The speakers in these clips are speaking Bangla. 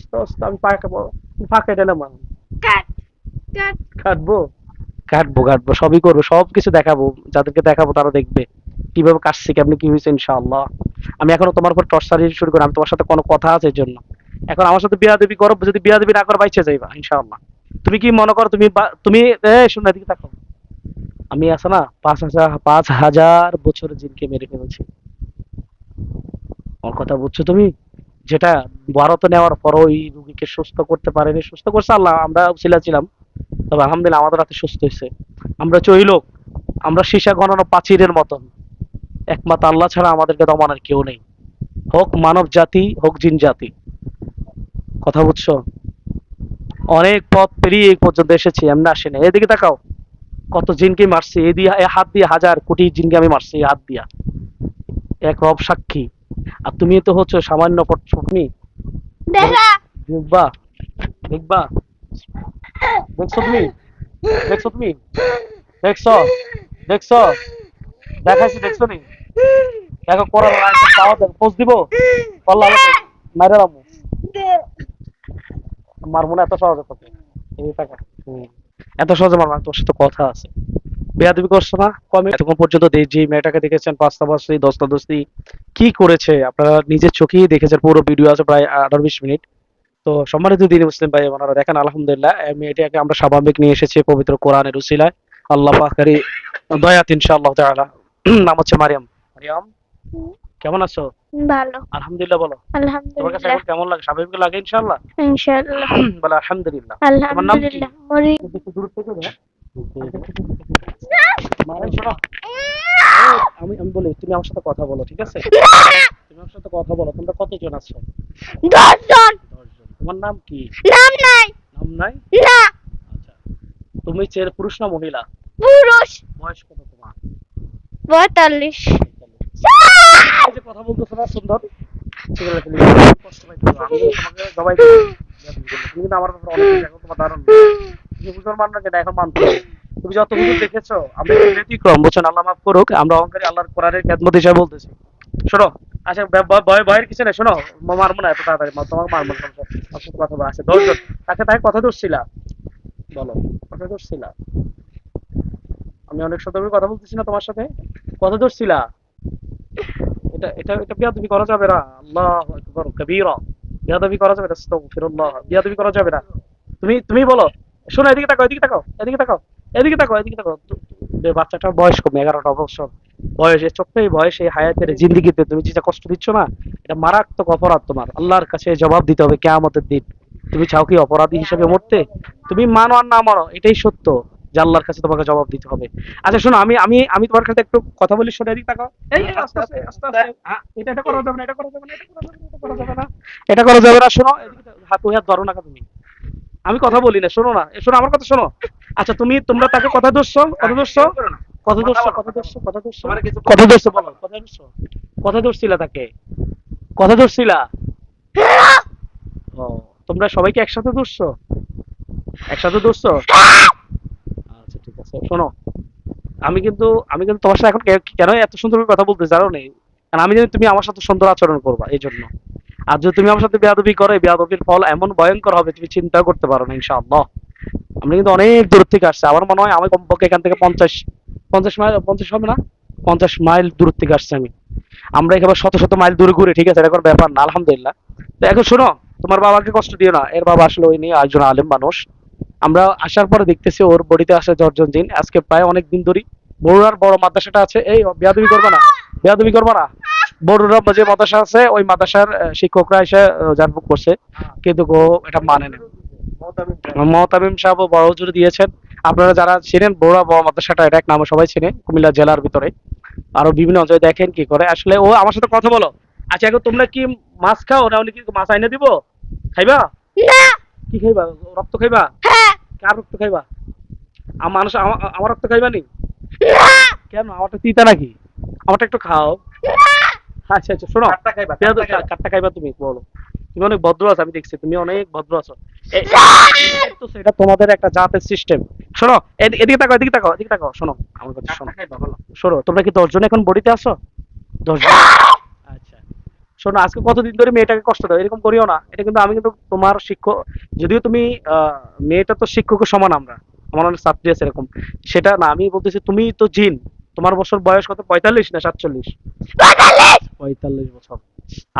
আস্তে আস্তে আমি পাকাবো, ফাঁকা দিলাম আমি। কাট কাট। কাটবো, কাটবো কাটবো, সবই করবো, সবকিছু দেখাবো, যাদেরকে দেখাবো তারা দেখবে কিভাবে কাটছি, কেমনি কি হয়েছে ইনশাআল্লাহ। আমি এখনো তোমার উপর টর্চারি শুরু করি, আমি তোমার সাথে কোনো কথা আছে এর জন্য। এখন আমার সাথে বিয়াদবি করো, যদি বিয়াদবি না করো বাইচে যাইবা ইনশাআল্লাহ। তুমি কি মনে করো তুমি তুমি শোনো এদিকে তাকাও, আমি আছে না 5,000 বছর জিনকে মেরে ফেলেছি। আমার কথা বুঝছো তুমি? যেটা ভারত নেওয়ার পর ওই রুগীকে সুস্থ করতে পারেনি, সুস্থ করছে আল্লাহ, আমরা উছিলা ছিলাম, তবে আলহামদুলিল্লাহ আমাদের হাতে সুস্থ হয়েছে। আমরা চইলোক, আমরা সীসা গণানো প্রাচীরের মতন, একমাত্র আল্লাহ ছাড়া আমাদেরকে দমানোর কেউ নেই, হোক মানব জাতি হোক জিন জাতি। কথা বুঝছো? অনেক পথ পেরিয়ে এই পর্যন্ত এসেছি, এমনি আসেনি। এদিকে তাকাও, কত জিনকে মারছি, এই দিয়ে এই হাত দিয়ে 1,000 কোটি জিনকে আমি মারছি এই হাত দিয়া, এক রব সাক্ষী। আর তুমি তো হচ্ছে সামান্য তুমি দেখা। দেখবা, দেখবা, দেখছো তুমি, দেখছো তুমি, দেখছো, দেখছো, দেখাইছি, দেখছো নি? দেখো করার পাওয়া দেন পোস্ট দিব, আল্লাহ মাইরা রামু, মারবো না এত সহজে তোকে, এই টাকা। এত সহজে মারবো না, তোর সাথে কথা আছে। বেয়াদবি করছো না কমে এতক্ষণ পর্যন্ত, যে মেয়েটাকে দেখেছেন পাঁচতাবাসী দস্তাদস্তি কি করেছে, আপনারা নিজের চোখেই দেখেছেন, পুরো ভিডিও আছে প্রায় 18-20 মিনিট। তো সম্মানিত দিনী মুসলিম ভাই বোনেরা, দেখেন আলহামদুলিল্লাহ মেয়েটাকে আমরা স্বাভাবিক নিয়ে এসেছি পবিত্র কোরআনের উসিলায়, আল্লাহ পাকেরই দয়াত ইনশাআল্লাহ তাআলা। নাম হচ্ছে মারিয়াম। মারিয়াম, কেমন আছো? ভালো। আলহামদুলিল্লাহ বলো। তোমার কাছে আলহামদুলিল্লাহ। এখন কেমন লাগে? স্বাভাবিক লাগে ইনশাআল্লাহ? ইনশাআল্লাহ। বলো আলহামদুলিল্লাহ। তোমার নাম কি? আলহামদুলিল্লাহ। মরি। একটু দূর থেকে দাও। মারিয়াম শোনো, আমি আমি বলি, তুমি আমার সাথে কথা বলো, ঠিক আছে? তুমি আমার সাথে কথা বলো। তোমরা কতজন আছো? 10 জন। 10 জন। তোমার নাম কি? নাম নাই। নাম নাই? না। আচ্ছা, তুমি ছেলে পুরুষ না মহিলা? পুরুষ। বয়স কত তোমার? 42। এই যে কথা বলতেছো না সুন্দর, সেগুলো তুমি কষ্ট পাইছো, আমি তোমাকে জবাই দেব। তুমি কিন্তু আমার ব্যাপারে অনেক কিছু এখন তোমার ধারণা নেই। তুমি মুসলমান না, যেটা এখন মানতে হবে। তুমি যত কিছু দেখেছো, আমরা একটু ব্যতিক্রম, বুঝছেন? আল্লাহ মাফ করুক, আমরা অহংকারী আল্লাহর কোরআনের খেদমত হিসাবে বলতেছি। শোনো, আচ্ছা ভয়ের কিছু নেই, শোনো, মারবো না এত তাড়াতাড়ি, তোমাকে মারবো না, সমস্যা নেই। আমার সাথে কথা বলা আছে 10 জন, তাকে তাকে কথা ধরছিলা, বলো কথা ধরছিলা? আমি অনেক সতর্ক কথা বলতেছি না তোমার সাথে, কথা ধরছিলা? এটা এটা এটা বিয়াদবি করা যাবে না, আল্লাহু আকবার কবীরা, বিয়াদবি করা যাবে না, আস্তাগফিরুল্লাহ, বিয়াদবি করা যাবে না। তুমি তুমি বলো, শোনো এদিকে তাকাও, এদিকে তাকাও, এদিকে তাকাও, এদিকে তাকাও, এদিকে তাকাও। যে বাচ্চাটার বয়স কম, 11টা বছর বয়স, এই ছোট্ট এই বয়সে এই হায়াতের জিন্দিগিতে তুমি যেটা কষ্ট দিচ্ছ না, এটা মারাত্মক অপরাধ, তোমার আল্লাহর কাছে জবাব দিতে হবে কিয়ামতের দিন। তুমি চাও কি অপরাধী হিসেবে মরতে? তুমি মানো আর না মানো, এটাই সত্য, যে আল্লাহর কাছে তোমাকে জবাব দিতে হবে। আচ্ছা শোনো, আমি আমি আমি তোমার কাছে একটু কথা বলি, শোনো এদিকে তাকাও। এই আস্তে আস্তে আস্তে আস্তে, এটা করা যাবে না, এটা করা যাবে না, এটা করা যাবে না, এটা করা যাবে না, শোনো এদিকে হাত ওই হাত ধরো না তুমি। আমি কথা বলি না, শোনো না, শোনো আমার কথা শোনো। আচ্ছা তোমরা তাকে কথা ধরছো, কথা ধরছো, কথা ধরছো, কথা ধরছো, কথা ধরছো, কথা ধরছো, বলো কথা ধরছো, কথা ধরছিলা তাকে, কথা ধরছিলা? ও, তোমরা সবাইকে একসাথে ধরছো, একসাথে ধরছো? আচ্ছা ঠিক আছে, শোনো, আমি কিন্তু তোমার সাথে এখন কেন এত সুন্দর করে কথা বলতে জানো নেই, কারণ আমি জানি তুমি আমার সাথে সুন্দর আচরণ করবা এই জন্য। আর যদি তুমি আমার সাথে বেয়াদবি করো, এই বেয়াদবির ফল এমন ভয়ঙ্কর হবে তুমি চিন্তা করতে পারো না ইনশাআল্লাহ। আমরা কিন্তু অনেক দূর থেকে আসছি, আমার মনে হয় আমি কমপক্ষে এখান থেকে 50 মাইল, 50 হবে না, 50 মাইল দূর থেকে আসছি আমি। আমরা একেবারে শত শত মাইল দূরে ঘুরে, ঠিক আছে, এটা কোনো ব্যাপার না আলহামদুলিল্লাহ। তো এখন শোনো, তোমার বাবাকে কষ্ট দিও না, এর বাবা আসলে ওই নিয়ে একজন আলেম মানুষ। আমরা আসার পরে দেখতেছি ওর বডিতে আসে 10 জন জিন, আজকে প্রায় অনেক দিন ধরে। বড়ুয়ার বড় মাদ্রাসাটা আছে, এই বেয়াদবি করবা না, বেয়াদবি করবা না। বড়ুরা যে মাদ্রাসা আছে, ওই মাদ্রাসার শিক্ষকরা এসে জানবুক করছে, কিন্তু গো এটা মানে না। মহতামিম সাহেব বড় হুজুর দিয়েছেন। আপনারা যারা ছিলেন বড়ুয়া বড় মাদ্রাসাটা, এটা এক নামে সবাই চিনে কুমিল্লা জেলার ভিতরে, আরো বিভিন্ন অঞ্চলে। দেখেন কি করে আসলে ও, আমার সাথে কথা বলো। আচ্ছা এখন তোমরা কি মাছ খাও না? উনি কি মাছ আইনে দিব? খাইবা? না। কি খাইবা? রক্ত খাইবা? হ্যাঁ। কার রক্ত খাইবা? মানুষ আমার রক্ত খাইবা নি? না। কেন, আমারটা তিতা নাকি? আমারটা একটু খাও। না। আচ্ছা আচ্ছা শোনো, কাটটা খাইবা তুমি, বলো। তুমি অনেক ভদ্র আছো, আমি দেখছি তুমি অনেক ভদ্র আছো। তো সেটা তোমাদের একটা জাতের সিস্টেম। শোনো এদিকে তাকাও, এদিকে তাকাও, এদিকে তাকাও, শোনো আমার কথা শোনো। শোনো, তোমরা কি 10 জন এখন বডিতে আছো? 10 জন? আচ্ছা, শোনো, আজকে কতদিন ধরে মেয়েটাকে কষ্ট দাও, এরকম করিও না। এটা কিন্তু আমি কিন্তু তোমার শিক্ষক, যদিও তুমি মেয়েটা তো শিক্ষকের সমান, আমরা আমার অনেক ছাত্রী আছে এরকম, সেটা না, আমি বলতেছি তুমি তো জিন। তোমার বছর বয়স কত, 45 না 47? 45 বছর।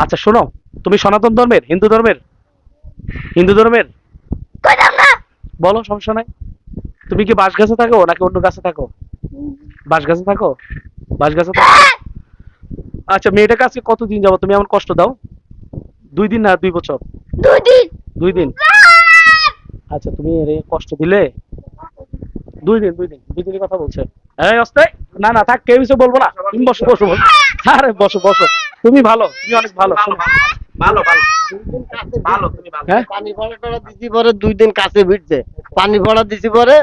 আচ্ছা শোনো, তুমি সনাতন ধর্মের, হিন্দু ধর্মের? হিন্দু ধর্মের? কইতাম না। বলো, সমস্যা নাই। তুমি কি বাঁশ গাছে থাকো নাকি অন্য গাছে থাকো? বাঁশ গাছে থাকো? বাঁশ গাছে থাকো। আচ্ছা, মেয়েটাকে আজকে কতদিন যাবো তুমি এমন কষ্ট দাও? 2 দিন না 2 বছর? 2 দিন। 2 দিন। আচ্ছা, তুমি এর কষ্ট দিলে 2 দিন, 2 দিন, 2 দিনের কথা বলছে। এই অস্তে, না না থাক, কেউ কিছু বলবো না, তুমি বসো বসো বসো। আরে বসো বসো, তুমি ভালো, তুমি অনেক ভালো, শোনো। ভালো ভালো 2 দিন কাছে ভালো, তুমি ভালো। হ্যাঁ? পানি ভরা টরা দিছি পরে 2 দিন কাছে ভিড়ছে, পানি ভরা দিছি পরে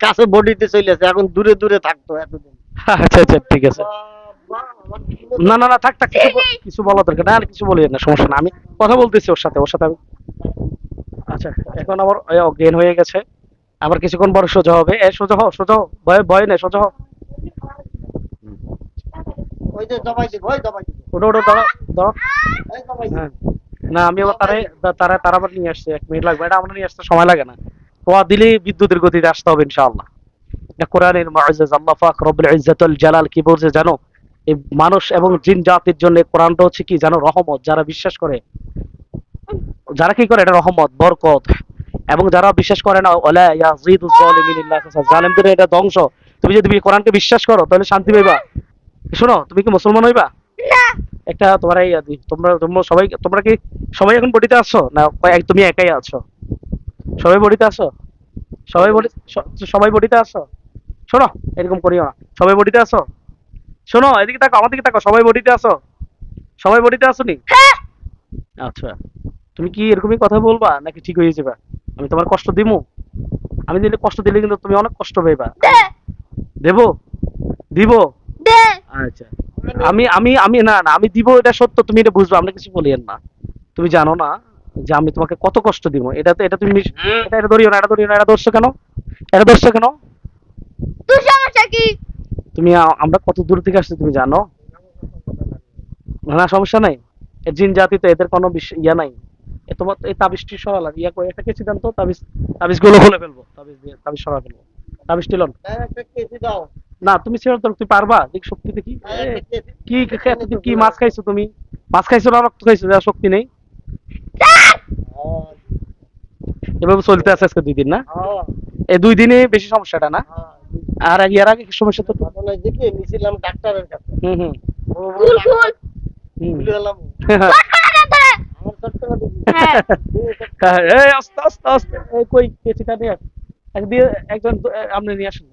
কাছে বডিতে চলেছে, এখন দূরে দূরে থাকতো এতদিন। আচ্ছা আচ্ছা, ঠিক আছে। বাবা, আমার কি না না না থাক থাক, কিছু বলা দরকার না, আর কিছু বলি না, সমস্যা না, আমি কথা বলতেছি ওর সাথে আমি। আচ্ছা, এখন আবার অজ্ঞান হয়ে গেছে, আবার কিছুক্ষণ পরে সোজা হবে। সোজা হও, সোজা হও, ভয় ভয় নেই, সোজা হও। ওই যে দবাই দিব, ওই দবাই দিব, ওটা ওটা দাঁড়াও, দাঁড়াও। এই দবাই দিব। হ্যাঁ, না আমি আবার তারা আবার নিয়ে আসছে, 1 মিনিট লাগবে, এটা আমরা নিয়ে আসতে সময় লাগে না। পোয়া দিলেই বিদ্যুতের গতিতে আসতে হবে ইনশাআল্লাহ। এটা কোরআনের মুআজ্জাজ, আল্লাহ পাক রব্বুল ইজ্জাতুল জালাল কি বলছে জানো? এই মানুষ এবং জিন জাতির জন্য কোরআনটা হচ্ছে কি জানো? রহমত। যারা বিশ্বাস করে, যারা কি করে, এটা রহমত, বরকত। এবং যারা বিশ্বাস করে না, ওয়ালা ইয়াজিদুজ জালিমিন ইল্লা খাসার, জালেমদের এটা ধ্বংস। তুমি যদি কোরআনকে বিশ্বাস করো তাহলে শান্তি পাইবা। শোনো, তুমি কি মুসলমান হইবা? না। একটা তোমার এই তোমরা তোমরা সবাই, তোমরা কি সবাই এখন বডিতে আছো না তুমি একাই আছো? সবাই বডিতে আছো? সবাই বডি, সবাই বডিতে আছো? শোনো, এরকম করিও না, সবাই বডিতে আছো? শোনো, এদিকে তাকাও, আমার দিকে তাকাও, সবাই বডিতে আছো? সবাই বডিতে আছো নি? হ্যাঁ। আচ্ছা, তুমি কি এরকমই কথা বলবা নাকি ঠিক হয়ে যাবে? আমি তোমার কষ্ট দিমু? আমি দিলে, কষ্ট দিলে কিন্তু তুমি অনেক কষ্ট পাইবা। দে। দেবো? দিব? দে। আচ্ছা, আমি আমি আমি না না আমি দিব, এটা সত্য, তুমি এটা বুঝবা, আমরা কিছু বলিয়েন না। তুমি জানো না যে আমি তোমাকে কত কষ্ট দিব, এটা তো, এটা তুমি এটা ধরিও না, এটা ধরিও না, এটা ধরছো কেন? এটা ধরছো কেন? তোর সমস্যা কি? তুমি আমরা কত দূর থেকে আসছি তুমি জানো? না সমস্যা নাই, এ জিন জাতি তো, এদের কোনো ইয়া নাই। এ তোমার এই তাবিজটি সরালাম, ইয়া করে একটা কেচি দেন তো, তাবিজ গুলো খুলে ফেলবো, তাবিজ দিয়ে তাবিজ সরা ফেলবো। তাবিজ টিলন। এই একটা কেজি দাও। না তুমি ছেড়ে দাও, তুমি পারবা, দেখি শক্তি দেখি। এই একটা কেজি। কি এতদিন কি মাছ খাইছো তুমি? মাছ খাইছো না রক্ত খাইছো, যা শক্তি নেই? এভাবে চলতে আছে আজকে 2 দিন না? হ্যাঁ, এই 2 দিনে বেশি সমস্যাটা না? হ্যাঁ। আর এর আগে কি সমস্যা তো? ঘটনায় দেখে নিয়েছিলাম ডাক্তারের কাছে। হুম হুম ও বলল, ফুল ফুল। হুম। ভুলে গেলাম। কত টাকা ধরে? আমার ছোট্ট কথা দিবি। হ্যাঁ। এই আস্তে আস্তে আস্তে, এই কই কেচিটা নিয়ে আস। দিয়ে একজন আপনি নিয়ে আসেন।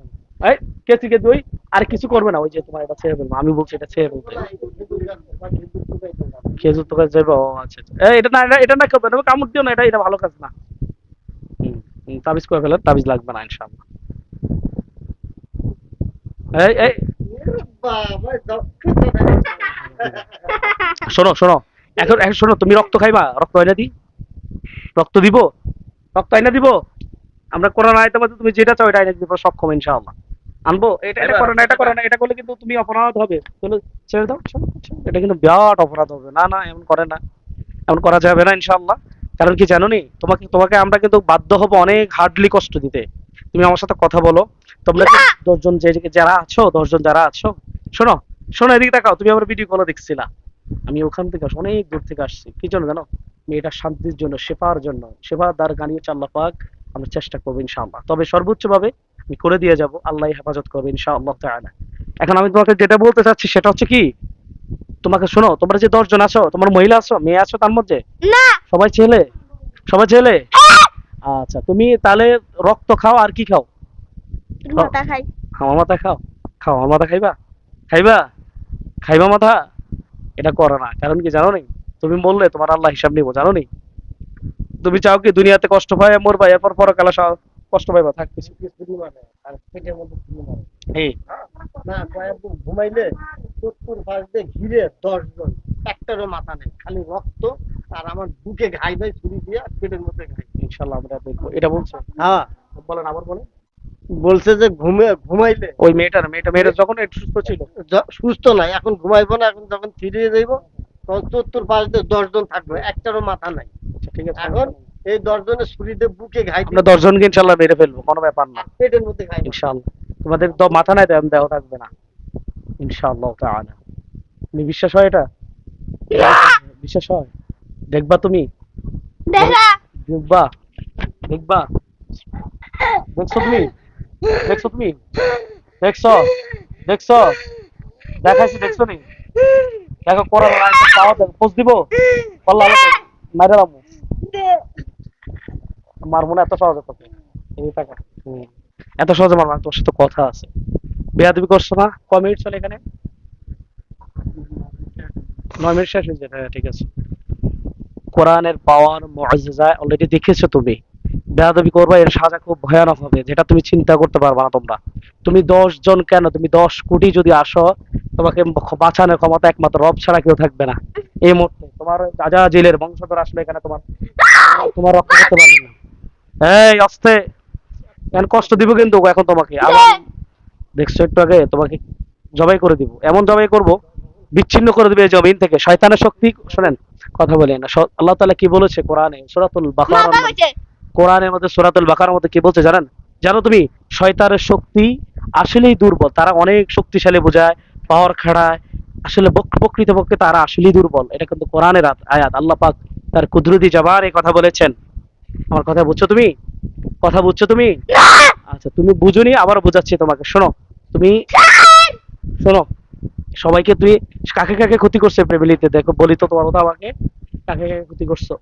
এই কেচি কে দুই, আর কিছু করবে না, ওই যে তোমার এটা ছেড়ে ফেলবো, আমি বলছি এটা ছেড়ে ফেলতে। খেজুর তো কাছে যাবে, ও আচ্ছা আচ্ছা। এই এটা না, এটা না করবে না, কামড় দিও না, এটা এটা ভালো কাজ না। তাবিজ করে ফেলেন, তাবিজ লাগবে না ইনশাআল্লাহ। এই এই বাবা, শোনো শোনো, এখন এখন শোনো, তুমি রক্ত খাইবা? রক্ত আইনা দি? রক্ত দিব? রক্ত আইনা দিব? আমরা কোরআন আয়াতের মধ্যে তুমি যেটা চাও এটা আইনা দিব সক্ষম ইনশাআল্লাহ। আনবো? এটা এটা করো না, এটা করো না, এটা করলে কিন্তু তুমি অপরাধ হবে। চলো, ছেড়ে দাও, ছেড়ে দাও, ছেড়ে দাও। এটা কিন্তু বিরাট অপরাধ হবে। না না, এমন করে না, এমন করা যাবে না ইনশাআল্লাহ। কারণ কি জানো নি, তোমাকে তোমাকে আমরা কিন্তু বাধ্য হব অনেক হার্ডলি কষ্ট দিতে। তুমি আমার সাথে কথা বলো। তোমরা যে 10 জন যারা আছো, 10 জন যারা আছো, শোনো শোনো, এদিকে তাকাও, তুমি আমার ভিডিও কলে দেখছিলা। আমি ওখান থেকে অনেক দূর থেকে আসছি, কি জন্য জানো? মেয়েটার শান্তির জন্য, শেফার জন্য, শেফার দ্বার গানিয়েছে আল্লাহ পাক। আমরা চেষ্টা করবো ইনশাআল্লাহ, তবে সর্বোচ্চ ভাবে আমি করে দিয়ে যাব, আল্লাহ হেফাজত করবে ইনশাআল্লাহ তাআলা। এখন আমি তোমাকে যেটা বলতে চাচ্ছি সেটা হচ্ছে কি, তোমাকে শোনো, তোমরা যে 10 জন আছো, তোমার মহিলা আছো, মেয়ে আছো তার মধ্যে? না। সবাই ছেলে? সবাই ছেলে? আচ্ছা, তুমি তাহলে রক্ত খাও আর কি খাও? মাথা খাই। আমার মাথা খাও, খাও আমার মাথা খাইবা? খাইবা? খাইবা মাথা? এটা করো না, কারণ কি জানো নি, তুমি বললে তোমার আল্লাহ হিসাব নিবো, জানো নি? তুমি চাও কি দুনিয়াতে কষ্ট পায় মরবা, এরপর পরকালে কষ্ট পাইবা? থাক কিছু। কিছু মানে আর পেটের মধ্যে কিছু মানে এই না, কয়েকদিন ঘুমাইলে 70 পাশ দিয়ে ঘিরে 10 জন, একটারও মাথা নেই, খালি রক্ত। আর আমার বুকে ঘাই দেয় ছুরি দিয়ে, আর পেটের মধ্যে ঘাই। ইনশাআল্লাহ আমরা দেখবো, এটা বলছো? হ্যাঁ, বলেন, আবার বলেন। বলছে যে ঘুমাইলে ওই মেয়েটা যখন একটু সুস্থ ছিল। সুস্থ নাই, এখন ঘুমাইবো না, এখন যখন ফিরিয়ে যাইবো তখন চত্বর পাশ দিয়ে 10 জন থাকবে, একটারও মাথা নাই। আচ্ছা ঠিক আছে, এখন এই 10 জনের ছুরি দিয়ে বুকে ঘাই আমরা 10 জনকে ইনশাআল্লাহ মেরে ফেলবো, কোনো ব্যাপার না পেটের মধ্যে ঘাই। ইনশাআল্লাহ। তোমাদের তো মাথা নাই, দেহ থাকবে না ইনশাআল্লাহ তাআলা। তুমি বিশ্বাস হয় এটা? বিশ্বাস হয়? দেখবা তুমি? দেখা দেখবা? দেখবা? দেখছো তুমি? দেখছো তুমি? দেখছো? দেখছো? দেখাইছি, দেখছো নি? দেখো কোরআন আয়াত পাওয়া যাবে, পোস্ট দিব আল্লাহ মাইরা দাও, মারবো না এত সহজে তোকে, এই টাকা এত সহজে মারবো না, তোর সাথে কথা আছে। বেয়াদবি করছো না? কয় মিনিট চলে এখানে? 9 মিনিট শেষ হয়ে যায়, হ্যাঁ ঠিক আছে। কোরআনের পাওয়ার মুআজ্জিজা অলরেডি দেখেছো তুমি। বেয়াদবি করবা, এর সাজা খুব ভয়ানক হবে, যেটা তুমি চিন্তা করতে পারবা না তোমরা। তুমি 10 জন কেন, তুমি 10 কোটি যদি আসো, তোমাকে বাঁচানোর ক্ষমতা একমাত্র রব ছাড়া কেউ থাকবে না। এই মুহূর্তে তোমার আজাজিলের বংশধর আসলে এখানে তোমার তোমার রক্ষা করতে পারবে না। এই আস্তে, এখন কষ্ট দিব কিন্তু এখন তোমাকে আবার। দেখছো একটু আগে তোমাকে জবাই করে দিব, এমন জবাই করব বিচ্ছিন্ন করে দিবে এই জমিন থেকে শয়তানের শক্তি। শোনেন কথা বলি না, আল্লাহ তাআলা কি বলেছে কোরআনে সূরাতুল বাকারার মাথা মধ্যে, হয়েছে। কোরআনের মধ্যে সূরাতুল বাকারার মধ্যে কি বলছে জানেন? জানো তুমি? শয়তানের শক্তি আসলেই দুর্বল, তারা অনেক শক্তিশালী বোঝায়, পাওয়ার খাড়ায়, আসলে প্রকৃতপক্ষে তারা আসলেই দুর্বল। এটা কিন্তু কোরআনের আয়াত, আল্লাহ পাক তার কুদরতি জবান এই কথা বলেছেন। আমার কথা বুঝছো তুমি? কথা বুঝছো তুমি? আচ্ছা তুমি বুঝোনি, আবার বোঝাচ্ছি তোমাকে, শোনো। তুমি শোনো, সবাইকে তুই কাকে কাকে ক্ষতি করছে ফ্যামিলিতে, দেখো বলি তো তোমার কথা আমাকে, কাকে কাকে ক্ষতি করছো?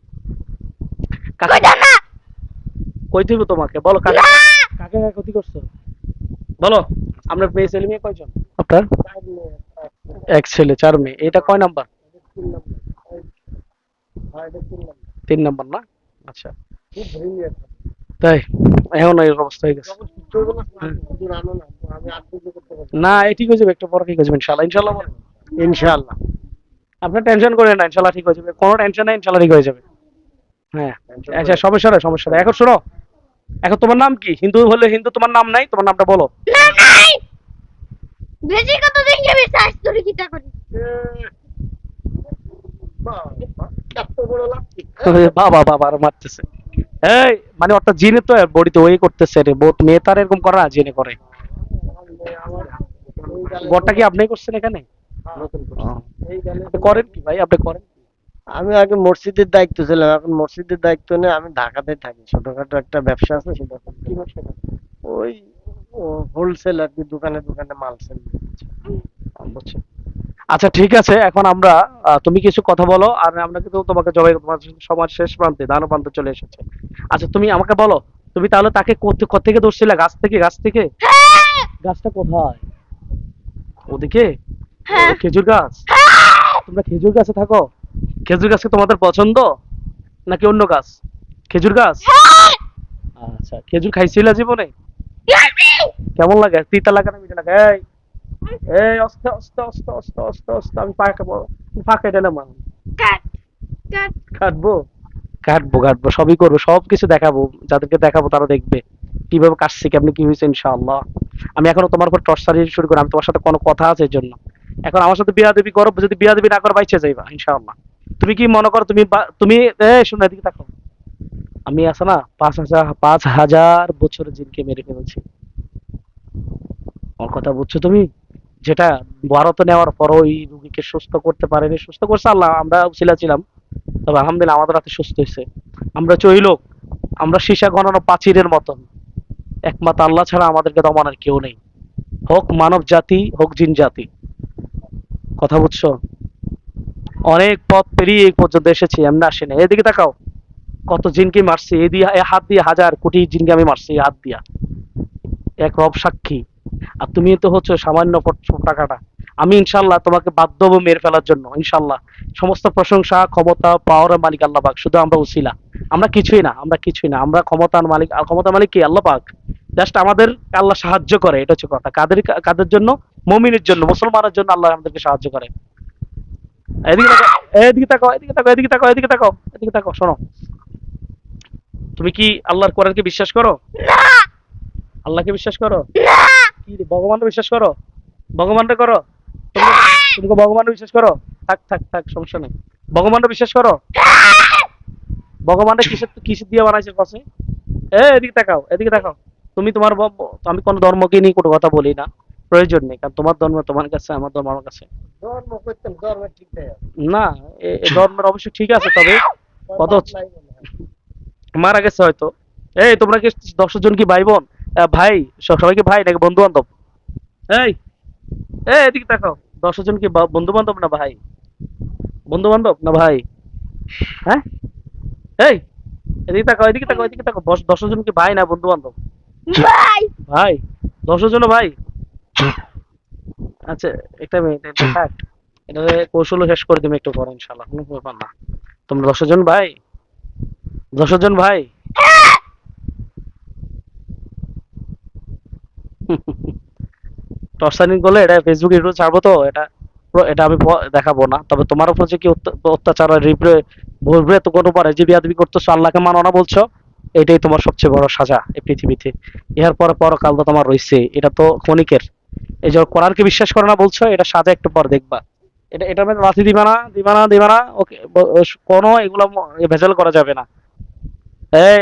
কাকে কইতাম না। কই দিব তোমাকে, বলো কাকে কাকে কাকে ক্ষতি করছো বলো। আমরা মেয়ে ছেলে মেয়ে কয়জন আপনার? এক ছেলে 4 মেয়ে, এটা কয় নাম্বার? 3 নাম্বার না? আচ্ছা খুব ব্রিলিয়ান্ট। তাই, এখন এই অবস্থা হয়ে গেছে। যখন সুস্থ হইবো না, হুজুর আনো না, আমি আর সহ্য করতে পারবো না। না এই ঠিক হয়ে যাবে, একটু পরে ঠিক হয়ে যাবে ইনশাআল্লাহ, ইনশাআল্লাহ বলেন। ইনশাআল্লাহ। আপনার টেনশন করেন না, ইনশাআল্লাহ ঠিক হয়ে যাবে, কোনো টেনশন নেই, ইনশাআল্লাহ ঠিক হয়ে যাবে। হ্যাঁ আচ্ছা, সমস্যা নেই সমস্যা নেই। এখন শোনো, এখন তোমার নাম কি? হিন্দু হলে হিন্দু, তোমার নাম নাই, তোমার নামটা বলো। না নাই। বেশি কত দেখে বিশ্বাস করি কিটা করি। বাবা, এত বড় লাঠি। বাবা বাবা আর মারতেছে। এই মানে অর্থাৎ জিনে তো বডিতে ওই করতেছে রে, বহুত মেয়ে তার এরকম করে না, জিনে করে। আমার এই গালে গড়টা কি আপনি করছেন এখানে? নতুন করছি। ও। এই গালে আপনি করেন কি ভাই, আপনি করেন কি? আমি আগে মসজিদের দায়িত্ব ছিলাম, এখন মসজিদের দায়িত্ব নিয়ে আমি ঢাকাতে থাকি, ছোটখাটো একটা ব্যবসা আছে সেটা করি। কি ব্যবসা করেন? ওই হোলসেল আর কি, দোকানে দোকানে মাল সেল। বুঝছি। আচ্ছা ঠিক আছে, এখন আমরা তুমি কিছু কথা বলো, আর আমরা কিন্তু তোমাকে জবাই, তোমার সমাজ শেষ প্রান্তে, দানো প্রান্তে চলে এসেছে। আচ্ছা তুমি আমাকে বলো, তুমি তাহলে তাকে থেকে ধরছিলে? গাছ থেকে? গাছ থেকে? হ্যাঁ গাছটা কোথায়? ওদিকে? হ্যাঁ খেজুর গাছ? হ্যাঁ। তোমরা খেজুর গাছে থাকো? খেজুর গাছকে তোমাদের পছন্দ নাকি অন্য গাছ? খেজুর গাছ? আচ্ছা খেজুর খাইছিলা জীবনে? কেমন লাগে? তিতা লাগে না মিঠা লাগে? এই এই আস্তে আস্তে আস্তে আস্তে আস্তে আস্তে, আমি ফাঁকা দিলাম আমি। কাট কাট। কাটবো? কাটবো কাটবো, সবই করবো, সবকিছু দেখাবো, যাদেরকে দেখাবো তারা দেখবে কিভাবে কাটছি, কেমনি কি হয়েছে ইনশাআল্লাহ। আমি এখনো তোমার উপর টর্চারি শুরু করি, আমি তোমার সাথে কোনো কথা আছে এর জন্য। এখন আমার সাথে বিয়াদবি করো, যদি বিয়াদবি না করো বাইচে যাইবা ইনশাআল্লাহ। তুমি কি মনে করো তুমি তুমি শোনো এদিকে দেখো, আমি আছে না 5,000 বছরের জিনকে মেরে ফেলেছি। আমার কথা বুঝছো তুমি? যেটা ভারতে নেওয়ার পর ওই রুগীকে সুস্থ করতে পারেনি, সুস্থ করছে আল্লাহ, আমরা উছিলা ছিলাম, তবে আলহামদুলিল্লাহ আমাদের হাতে সুস্থ হয়েছে। আমরা চই লোক, আমরা সীসা গণানো প্রাচীরের মতন, একমাত্র আল্লাহ ছাড়া আমাদেরকে দমানোর কেউ নেই, হোক মানব জাতি হোক জিন জাতি। কথা বুঝছো? অনেক পথ পেরিয়ে এই পর্যন্ত এসেছি, এমনি আসি না। এদিকে তাকাও, কত জিনকে মারছি, এই দিয়ে এই হাত দিয়ে 1,000 কোটি জিনকে আমি মারছি এই হাত দিয়া, এক রব সাক্ষী। আর তুমি তো হচ্ছে সামান্য টাকাটা। আমি ইনশাল্লাহ তোমাকে বাধ্য হবো মেরে ফেলার জন্য ইনশাল্লাহ। সমস্ত প্রশংসা ক্ষমতা পাওয়ার মালিক আল্লাহ পাক, শুধু আমরা উসিলা, আমরা কিছুই না, আমরা কিছুই না, আমরা ক্ষমতার মালিক। আর ক্ষমতার মালিক কি? আল্লাহ পাক। জাস্ট আমাদের আল্লাহ সাহায্য করে, এটা হচ্ছে কথা। কাদের কাদের জন্য? মুমিনের জন্য, মুসলমানের জন্য আল্লাহ আমাদেরকে সাহায্য করে। এদিকে তাকাও, এদিকে তাকাও, এদিকে তাকাও, এদিকে তাকাও, এদিকে তাকাও, এদিকে তাকাও, শোনো। তুমি কি আল্লাহর কোরআনকে বিশ্বাস করো? না আল্লাহকে বিশ্বাস করো? না কি ভগবানকে বিশ্বাস করো? ভগবানকে করো? তুমি ভগবান বিশ্বাস করো? থাক থাক থাক, সমস্যা নেই। ভগবানকে বিশ্বাস করো? ভগবানকে কিসের দিয়ে বানাইছে কসে? এদিকে তাকাও, এদিকে তাকাও। তুমি তোমার আমি কোনো ধর্মকে নিয়ে কোনো কথা বলি না, প্রয়োজন নেই, কারণ তোমার ধর্ম তোমার কাছে, আমার ধর্ম আমার কাছে। ধর্ম করতেন, ধর্ম ঠিক নেই আর। না, ধর্মের অবশ্য ঠিক আছে, তবে কত বাপ নাই মনে হয়। মারা গেছে হয়তো। এই তোমরা কি 10 জন কি ভাই বোন? ভাই, সবাই কি ভাই নাকি বন্ধু বান্ধব? এই এদিকে তাকাও। 10 জন কি বন্ধু বান্ধব না ভাই? বন্ধু বান্ধব না ভাই? হ্যাঁ, এই এদিকে তাকাও, এদিকে তাকাও, এদিকে তাকাও। 10 জন কি ভাই না বন্ধু বান্ধব? ভাই ভাই, 10 জন ভাই। আচ্ছা, একটা মিনিট, এটা থাক। এটা কৌশল শেষ করে দিবে একটু পরে ইনশাল্লাহ, কোনো ব্যাপার না। তোমরা 10 জন ভাই? 10 জন ভাই? টর্চারিং করলে এটা ফেসবুকে ইউটিউবে ছাড়বো তো, এটা এটা আমি দেখাবো না। তবে তোমার উপর যে কি অত্যাচার আর ভরবে তো কোনো পারে যে বিয়াদবি করতেছো, আল্লাহকে মানো না বলছো, এটাই তোমার সবচেয়ে বড় সাজা এই পৃথিবীতে। ইহার পরে পরকাল তো তোমার রইছে, এটা তো ক্ষণিকের। এই যে কোরআনকে বিশ্বাস করে না বলছো, এটা সাজা একটু পর দেখবা। এটা আমি লাথি দিবা না, দিবা না, দিবা না, ওকে? কোনো এগুলো ভেজাল করা যাবে না।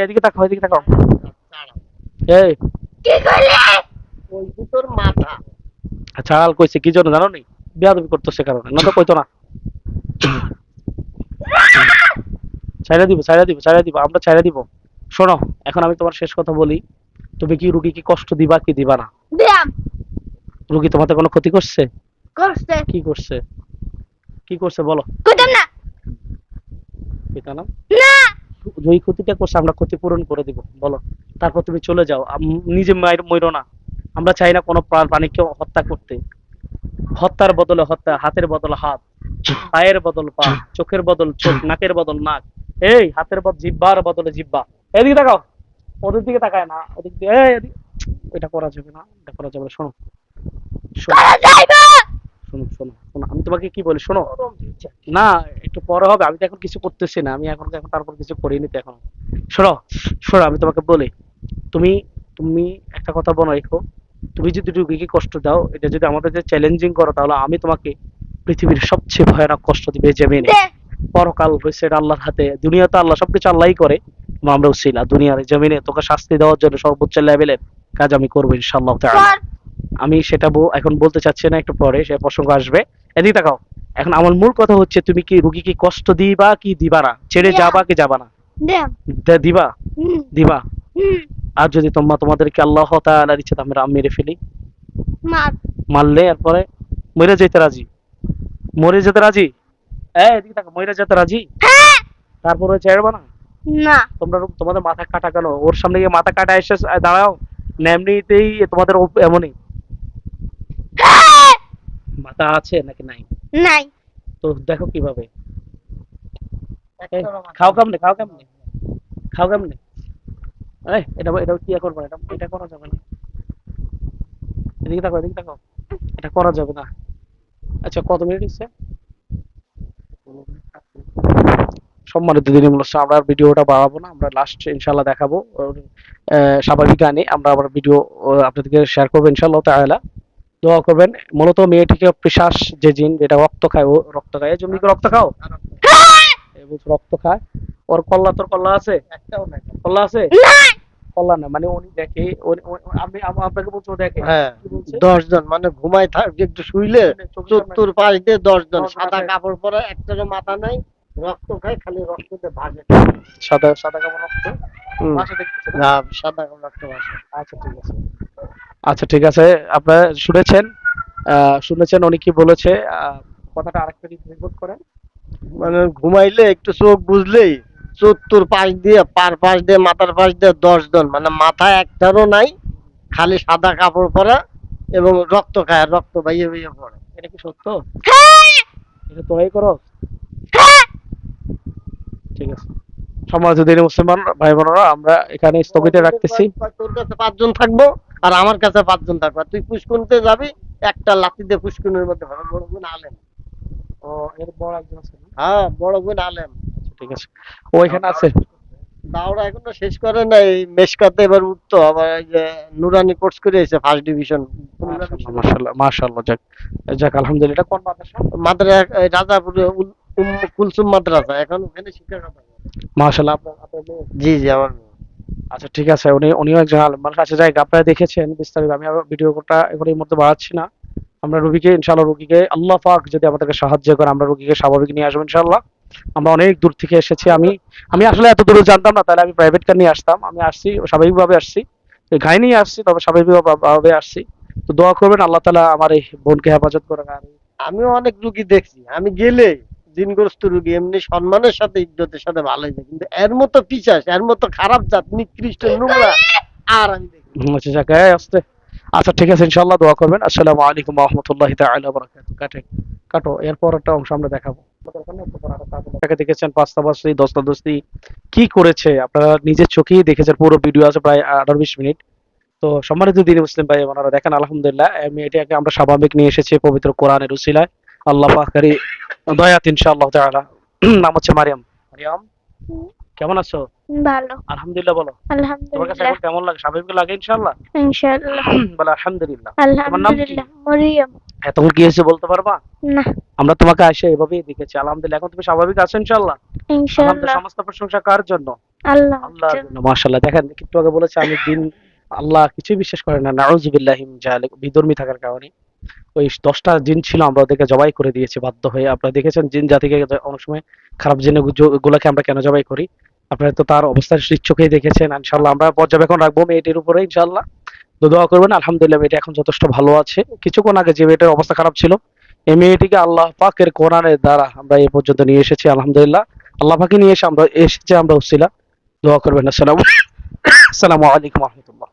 এদিকে তাকাও, এদিকে তাকাও। ছাড়া। এই কি করলে? ওই দুটোর মাথা। ছাড়াল কইছে কি জন্য জানো নি? বিয়াদবি করতেছে কারণে, না তো কইতো না। ছাইড়া দিব, ছাইড়া দিব, ছাইড়া দিব, আমরা ছাইড়া দিব। শোনো, এখন আমি তোমার শেষ কথা বলি। তুমি কি রুগীকে কষ্ট দিবা কি দিবা না? দিলাম। রুগী তোমাদের কোনো ক্ষতি করছে? করছে। কি করছে? কি করছে বলো? কইতাম না। এটা না, না। যেই ক্ষতিটা করছে আমরা ক্ষতিপূরণ করে দিব, বলো। তারপর তুমি চলে যাও, নিজে মায়ের মইরো না। আমরা চাই না কোনো প্রাণীকে হত্যা করতে। হত্যার বদলে হত্যা, হাতের বদলে হাত, পায়ের বদল পা, চোখের বদল চোখ, নাকের বদল নাক, এই হাতের বদল জিব্বার বদলে জিব্বা। এদিকে তাকাও, ওদের দিকে তাকায় না, ওদিক দিয়ে এটা করা যাবে না, এটা করা যাবে না। শোনো, শোনো, করা যাইবে। শোনো, শোনো, শোনো, আমি তোমাকে কি বলি শোনো। না, একটু পরে হবে, আমি তো এখন কিছু করতেছি না, আমি এখন এখন তারপর কিছু করিনি তো এখন। শোনো, শোনো, আমি তোমাকে বলি। তুমি তুমি একটা কথা বলো রেখো। তুমি যদি রুগীকে কষ্ট দাও, এটা যদি আমাদের যে চ্যালেঞ্জিং করো, তাহলে আমি তোমাকে পৃথিবীর সবচেয়ে ভয়ানক কষ্ট দিবে জমিনে। দে। পরকাল হয়েছে এটা আল্লাহর হাতে, দুনিয়াতে আল্লাহ সবকিছু আল্লাহই করে, এবং আমরা উছিলা দুনিয়ার জমিনে তোকে শাস্তি দেওয়ার জন্য সর্বোচ্চ লেভেলের কাজ আমি করবো ইনশাআল্লাহ তাআলা। কর। আমি সেটা এখন বলতে চাচ্ছি না, একটু পরে সে প্রসঙ্গ আসবে। এদিকে তাকাও। এখন আমার মূল কথা হচ্ছে, তুমি কি রুগীকে কষ্ট দিবা কি দিবা না, ছেড়ে দিলাম। যাবা কি যাবা না? দিলাম। দিবা? হুম। দিবা? হুম। আর যদি তোমাদেরকে আল্লাহ তাআলার ইচ্ছা আমরা মেরে ফেলি, মার। মারলে এরপরে মরে যেতে রাজি? মরে যেতে রাজি? এদিকে তাকাও, মরে যেতে রাজি? হ্যাঁ। তারপরে ছেড়বা না? না। তোমাদের মাথা কাটা কেন? ওর সামনে গিয়ে মাথা কাটা এসে দাঁড়াও না, এমনিতেই তোমাদের এমনই হ্যাঁ। মাথা আছে নাকি নাই? নাই। তো দেখো কিভাবে। একটারও মাথা খাও নেই। কেমনে, খাও কেমনে, খাও কেমনে? এটা এটা কি করবো? এটা এটা করা যাবে না। এদিকে তাকাও, এদিকে তাকাও। এটা করা যাবে না। আচ্ছা, কত মিনিট হচ্ছে? সম্মানিত দিনী মূল্য, আমরা আর ভিডিওটা বাড়াবো না, আমরা লাস্ট ইনশাল্লাহ দেখাবো। স্বাভাবিক গানে আমরা আবার ভিডিও আপনাদেরকে শেয়ার করবো ইনশাআল্লাহ তাআলা। দোয়া করবেন। মূলত মেয়েটিকে পিশাচ যে জিন, যেটা রক্ত খায়, ও রক্ত খায়। এই জমি রক্ত খাও, রক্ত খায়। ওর কল্লা, তোর কল্লা আছে? একটাও নাই। কল্লা আছে? নাই। কল্লা না মানে উনি দেখে, আমি আপনাকে বলছি ও দেখে। হ্যাঁ, কি বলছে? 10 জন মানে ঘুমায় থাকবে একটু শুইলে চোখের সামনে- চতুর পাশ দিয়ে 10 জন 10 জন সাদা আছে। কাপড় পরে, একটারও মাথা নাই, রক্ত খায়, খালি রক্ততে ভাসে। সাদা সাদা কাপড় রক্ত পাশে দেখতেছে না? না, সাদা কাপড় রক্ত ভাসে। আচ্ছা ঠিক আছে, আচ্ছা ঠিক আছে। আপনারা শুনেছেন, শুনেছেন উনি কি বলেছে। কথাটা আরেকটা রিপোর্ট করেন। মানে ঘুমাইলে একটু চোখ বুঝলেই চতুর পাশ দিয়ে, পার পাশ দিয়ে, মাথার পাশ দিয়ে 10 জন মানে মাথা একটারও নাই, খালি সাদা কাপড় পরা এবং রক্ত খায়, আর রক্ত বাইয়ে বাইয়ে পড়ে। এটা কি সত্য? হ্যাঁ। এটা তোরাই করো? হ্যাঁ। ঠিক আছে। সমাজ দিনী মুসলমান ভাই বোনেরা, আমরা এখানে স্থগিত রাখতেছি। তোর কাছে 5 জন থাকবো আর আমার কাছে 5 জন থাকবো, আর তুই পুষ্কুনিতে যাবি, একটা লাঠি দিয়ে পুষ্কুনির মধ্যে ভালো। বড় বোন আলেম। ও, এর বড় একজন আছে না? হ্যাঁ, বড় বোন আলেম। আচ্ছা ঠিক আছে, ও এখানে আছে। দাওরা এখনো শেষ করে নাই, মেশকাতে এবার উঠতো, আবার এই যে নুরানি কোর্স করে এসে ফার্স্ট ডিভিশন। মাশাআল্লাহ মাশাআল্লাহ, যাক যাক আলহামদুলিল্লাহ। এটা কোন মাদ্রাসা? মাদ্রাসা রাজাপুরে কুলসুম মাদ্রাসা, এখন ওখানে শিক্ষকতা করে। মাশাআল্লাহ, আপনার মেয়ে? জি জি, আমার মেয়ে। আচ্ছা ঠিক আছে, উনিও একজন আলেম মানুষ। আচ্ছা যাই, আপনারা দেখেছেন বিস্তারিত, আমি আর ভিডিওটা এখন এই মুহূর্তে বাড়াচ্ছি না। আমরা রোগীকে ইনশাআল্লাহ, রোগীকে আল্লাহ পাক যদি আমাদেরকে সাহায্য করে, আমরা রোগীকে স্বাভাবিক নিয়ে আসবো ইনশাআল্লাহ। আমরা অনেক দূর থেকে এসেছি, আমি আসলে এত দূরে জানতাম না, তাহলে আমি প্রাইভেট কার নিয়ে আসতাম। আমি আসছি স্বাভাবিকভাবে আসছি, এই গাড়ি নিয়ে আসছি, তবে স্বাভাবিকভাবে আসছি। তো দোয়া করবেন আল্লাহ তাআলা আমার এই বোনকে হেফাজত করেন। আর আমিও অনেক রুগী দেখছি, আমি গেলে দিনগ্রস্ত রুগী এমনি সম্মানের সাথে ইজ্জতের সাথে ভালোই যায়, কিন্তু এর মতো পিশাচ, এর মতো খারাপ জাত, নিকৃষ্ট, নোংরা আর আমি দেখি। আচ্ছা যাক, আসতে। আচ্ছা ঠিক আছে, ইনশাআল্লাহ দোয়া করবেন। আসসালামু আলাইকুম ওয়া রাহমাতুল্লাহি তাআলা ওয়া বারাকাতুহু। কাটো, এরপর একটা অংশ আমরা দেখাবো। তাকে দেখেছেন পাস্তাবাসি, দস্তাদস্তি কি করেছে, আপনারা নিজের চোখেই দেখেছেন, পুরো ভিডিও আছে প্রায় 18-20 মিনিট। তো সম্মানিত দিনী মুসলিম ভাই বোনেরা, দেখেন আলহামদুলিল্লাহ, এই মেয়েটাকে আমরা স্বাভাবিক নিয়ে এসেছি পবিত্র কোরআনের উসিলায়। আল্লাহ পাকেরই দয়াত ইনশাআল্লাহ তাআলা। নাম হচ্ছে মারিয়াম। মারিয়াম, কেমন আছো? ভালো, আলহামদুলিল্লাহ বলো। তোমার কাছে আলহামদুলিল্লাহ। এখন কেমন লাগে? স্বাভাবিক লাগে ইনশাআল্লাহ? ইনশাআল্লাহ। বলো আলহামদুলিল্লাহ। তোমার নাম কি? আলহামদুলিল্লাহ। মরিয়ম। তখন কি হয়েছে বলতে পারবা? না। আমরা তোমাকে আসে এভাবেই দেখেছি, আলহামদুলিল্লাহ। এখন তুমি স্বাভাবিক আছো ইনশাআল্লাহ? আলহামদুলিল্লাহ। ইনশাআল্লাহ। সমস্ত প্রশংসা কার জন্য? আল্লাহ। আল্লাহর জন্য। মাশাআল্লাহ, দেখেন একটু আগে বলেছে আমি দিন আল্লাহ কিছুই বিশ্বাস করে না, নাউযুবিল্লাহি মিন যালিক, বিধর্মী থাকার কারণে। ওই 10টা জিন ছিল, আমরা ওদেরকে জবাই করে দিয়েছি বাধ্য হয়ে। আপনারা দেখেছেন জিন জাতিকে অনেক সময় খারাপ জিন গুলাকে আমরা কেন জবাই করি, আপনারা তো তার অবস্থা নিজ চোখেই দেখেছেন। ইনশাআল্লাহ আমরা পর্যবেক্ষণ রাখবো মেয়েটির উপরে ইনশাআল্লাহ। তো দোয়া করবেন। আলহামদুলিল্লাহ, মেয়েটি এখন যথেষ্ট ভালো আছে। কিছুক্ষণ আগে যে মেয়েটার অবস্থা খারাপ ছিল, এই মেয়েটিকে আল্লাহ পাকের কোরআনের দ্বারা আমরা এই পর্যন্ত নিয়ে এসেছি আলহামদুলিল্লাহ। আল্লাহ পাকে নিয়ে এসেছি আমরা উসিলা। দোয়া করবেন। আসসালামু আলাইকুম ওয়া রাহমাতুল্লাহ।